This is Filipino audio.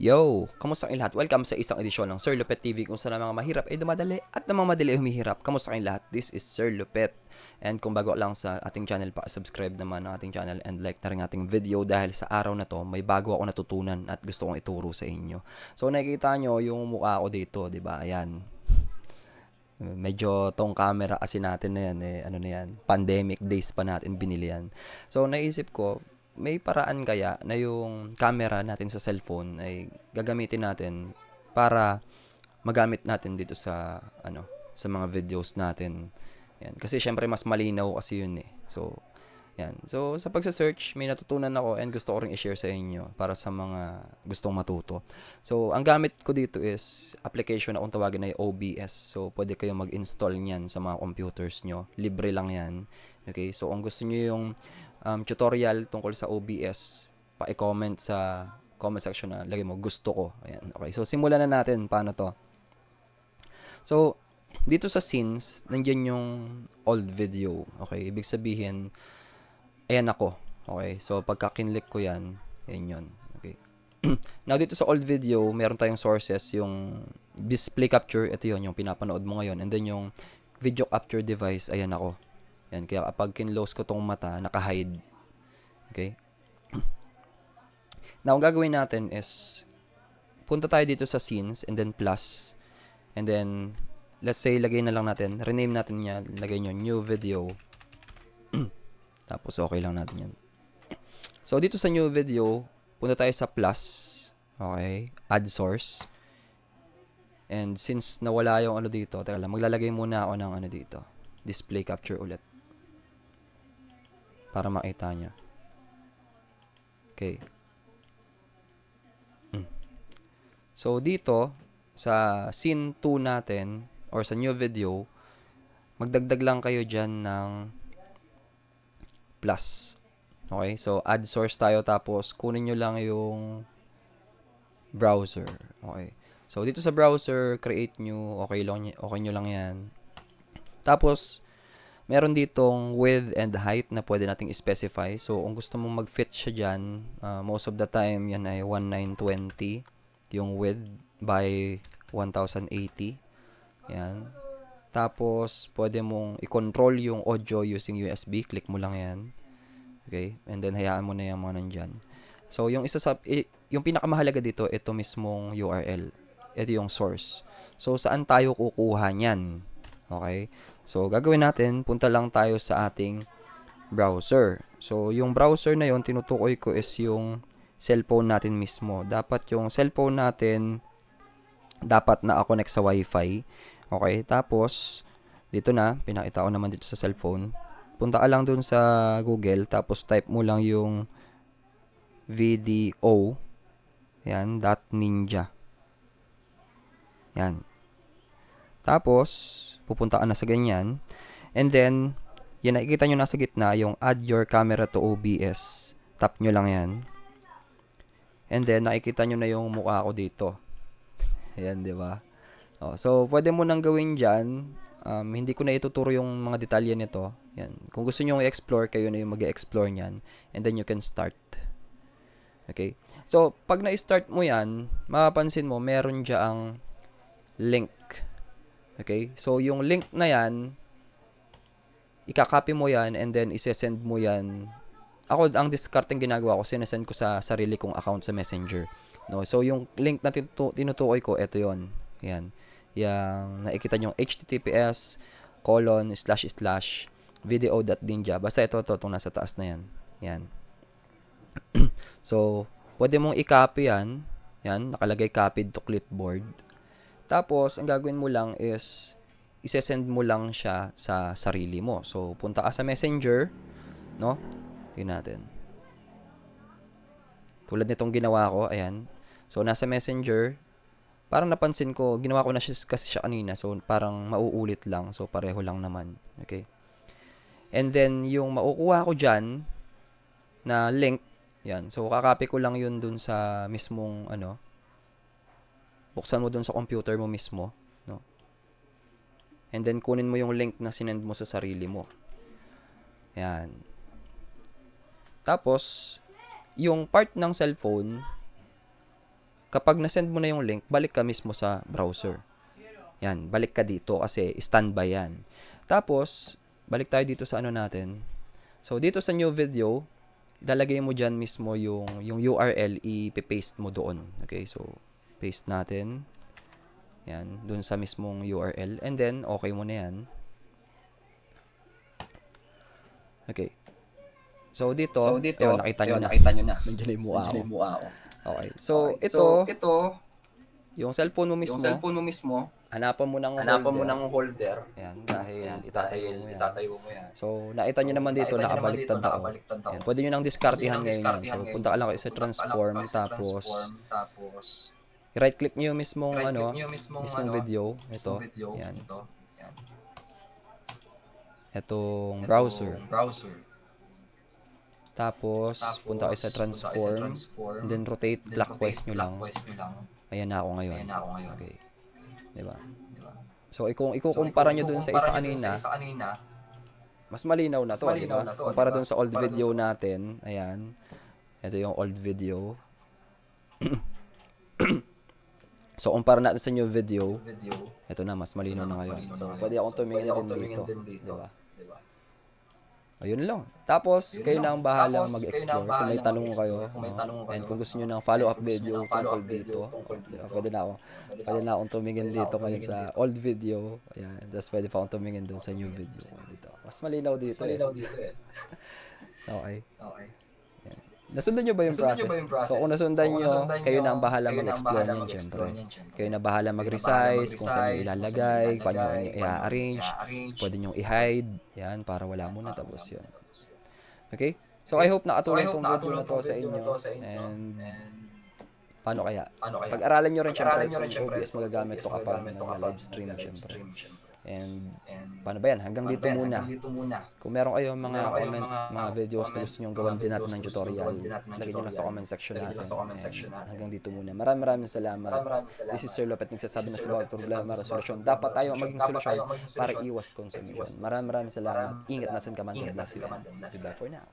Yo! Kamusta kayong lahat? Welcome sa isang edisyon ng Sir Lupet TV kung saan ang mga mahirap ay dumadali at ang mga madali ay humihirap. Kamusta kayong lahat? This is Sir Lupet. And kung bago lang sa ating channel, pa-subscribe naman ang ating channel and like na rin ating video dahil sa araw na to, may bago ako natutunan at gusto kong ituro sa inyo. So nakikita nyo yung mukha ko dito, di ba? Ayan. Medyo tong camera kasi natin na yan, ano na yan, pandemic days pa natin binili yan. So naisip ko, may paraan kaya na yung camera natin sa cellphone ay gagamitin natin para magamit natin dito sa sa mga videos natin. Yan. Kasi syempre mas malinaw kasi yun eh. So, yan. So, sa pagsa-search, may natutunan ako and gusto ko ring i-share sa inyo para sa mga gustong matuto. So, ang gamit ko dito is application na kung tawagin ay OBS. So, pwede kayong mag-install niyan sa mga computers nyo. Libre lang yan. Okay? So, kung gusto nyo yung tutorial tungkol sa OBS, pa-comment sa comment section na lagay mo gusto ko. Ayan. Okay. So, simulan na natin paano to. So, dito sa scenes, nandiyan yung old video. Okay? Ibig sabihin, ayan ako. Okay? So, pagka kinlik ko yan, yan yun. Okay? Now, dito sa old video, meron tayong sources, yung display capture, ito yun, yung pinapanood mo ngayon. And then yung video capture device, ayan ako. Yan, kaya kapag kinlose ko tong mata, naka-hide. Okay? Now, ang gagawin natin is, punta tayo dito sa scenes, and then plus, and then, let's say, lagay na lang natin, rename natin niya, lagay nyo, new video. Tapos, okay lang natin yan. So, dito sa new video, punta tayo sa plus. Okay? Add source. And since nawala yung ano dito, teka lang, maglalagay muna ako ng ano dito. Display capture ulit. Para makita nyo. Okay. So, dito, sa scene 2 natin, or sa new video, magdagdag lang kayo dyan ng plus. Okay? So, add source tayo, tapos kunin nyo lang yung browser. Okay? So, dito sa browser, create new, okay nyo lang yan. Tapos, meron ditong width and height na pwede nating specify. So, kung gusto mong mag-fit siya dyan, most of the time, yan ay 1920 yung width by 1080. Yan. Tapos, pwede mong i-control yung audio using USB. Click mo lang yan. Okay? And then, hayaan mo na yung mga nandyan. So, yung yung pinakamahalaga dito, ito mismong URL. Ito yung source. So, saan tayo kukuha niyan? Okay? So, gagawin natin, punta lang tayo sa ating browser. So, yung browser na yon tinutukoy ko is yung cellphone natin mismo. Dapat yung cellphone natin, dapat na-connect sa Wi-Fi. Okay? Tapos, dito na, pinakita ko naman dito sa cellphone. Punta ka lang dun sa Google, tapos type mo lang yung video. Yan, .ninja. Yan. Tapos, pupunta ka na sa ganyan. And then, yan, nakikita nyo nasa gitna, yung add your camera to OBS. Tap nyo lang yan. And then, nakikita nyo na yung mukha ko dito. Ayan, di ba? Oh, so, pwede mo nang gawin dyan. Hindi ko na ituturo yung mga detalye nito. Yan. Kung gusto nyo i-explore, kayo na yung mag-explore nyan. And then, you can start. Okay? So, pag na-start mo yan, mapapansin mo, meron dyang link. Okay? So, yung link na yan, ikakopy mo yan and then isesend mo yan. Ako, ang discarding ginagawa ko, sinesend ko sa sarili kong account sa Messenger. No? So, yung link na tinutukoy ko, ito yon. Yan. Yang nakikita nyo, https://video.ninja. Basta ito, itong nasa taas na yan. Yan. So, pwede mong i-copy yan. Yan, nakalagay copied to clipboard. Tapos, ang gagawin mo lang is, isesend mo lang siya sa sarili mo. So, punta ka sa Messenger, no? Tingnan natin. Tulad nitong ginawa ko, ayan. So, nasa Messenger, parang napansin ko, ginawa ko na kasi siya kanina. So, parang mauulit lang. So, pareho lang naman. Okay? And then, yung makukuha ko dyan, na link, yan. So, kakopy ko lang yun dun sa mismong, buksan mo dun sa computer mo mismo, no? And then, kunin mo yung link na sinend mo sa sarili mo. Yan. Tapos, yung part ng cellphone, kapag na-send mo na yung link, balik ka mismo sa browser. Yan, balik ka dito kasi standby yan. Tapos, balik tayo dito sa ano natin. So, dito sa new video, ilalagay mo dyan mismo yung URL, i-paste mo doon. Okay, so, paste natin. Yan, doon sa mismong URL. And then, okay mo na yan. Okay. So, dito, ayun, nakita nyo na. Nandiyan yung mukha ko. Okay. So, ito, yung cellphone mo mismo, hanapan mo ng holder. Ayan, dahil itatayo mo yan. So, nakita nyo naman dito, nakabaliktad ako. Ayan, pwede nyo nang diskartihan ngayon yan. So, punta ka lang kayo sa transform, tapos, i-right click nyo yung mismong, mismong video. Ito, ayan. Itong browser. Tapos, punta kayo sa transform, and then rotate clockwise nyo lang. Ayan na ako ngayon. Okay. Diba? So, kung ikukumpara nyo dun sa isa kanina, mas malinaw na to, diba? Kumpara dun sa old video natin, ayan. Ito yung old video. So, kumpara natin sa new video, ito na, mas malinaw na ngayon. So, pwede akong tumingin din dito. Diba? Ayun lang. Tapos, kayo na ang bahalang mag-explore. Kung may tanong kayo, and kung gusto nyo ng follow-up video tungkol dito, pwede na akong tumingin dito ngayon sa old video. Ayan. Tapos, pwede pa akong tumingin doon sa new video. Dito. Mas malinaw dito eh. Okay. Ayan. Nasundan nyo ba yung process? So, kung nasundan nyo, kayo na ang bahala mag-explore niyan, syempre. Kayo na bahala mag-resize, kung saan nyo ilalagay, paano nyo i-arrange, pwede nyo i-hide, yan, para wala muna, tapos yun. Okay? So, I hope nakatulong tong video na to sa inyo, and paano kaya? Pag-aralan nyo rin, syempre, kung OBS magagamit to kapag nag-live stream, syempre. And paano ba yan? Hanggang dito muna. Kung meron kayong mga comment, mga videos na gusto nyo gawan din natin ng tutorial, lagay nyo lang sa comment section natin. And hanggang dito muna. Maraming salamat. This is Sir Lopet, nagsasabi na sa bawat problema, resolusyon. Dapat tayo maging solusyon para iwas consumption. Maraming salamat. Ingat nasan ka man. God bless you. Goodbye for now.